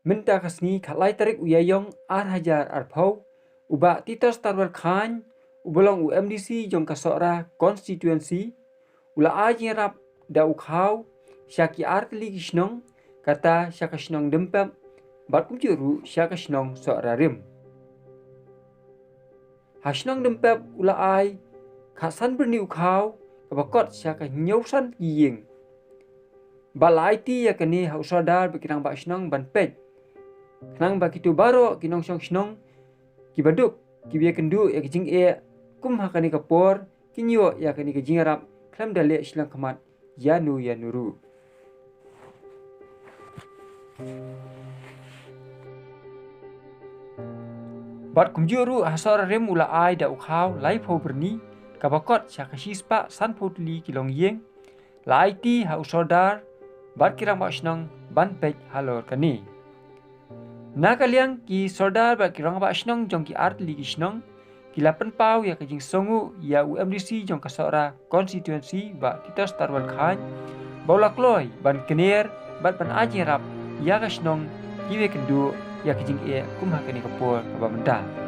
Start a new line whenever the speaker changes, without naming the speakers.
Minta kasni khalai tarik uyayong hajar arpau uba titos tarwal khan ubolong UMDC jong kasora konstituensi ula aji rap da ukhau syaki artli kisnong kata syakasnong dempap bat kumjuru syakasnong sorarim. Hasnong dempap ula ai khasan berni ukhau kabakot syaka nyausan ying. Balai ti yakani hausodar bekirang basnong ban pej. Kenang bakitu baro kinong snong kibaduk kibia kendu ya kijing kum hakani kapor kinyo yakani kijing rap klam dale silang kamat yanuru. Bat kumjuru hasor rem ula ai da ukhau lai phau berni kabakot syakasispa san photli kilong yeng lai ti hausodar bat kirang basnong ban pej halor kani. Nakaliang ki sordar ba kirang ba snong jong ki artli kisnong kilapan pau ya kajing songu ya UMDC jong kasora konstituensi ba titos tarwal khan baula kloy ban kenir bat ban aji rap ya kasnong kiwe kendu ya kajing kumha kani kapur ba menda.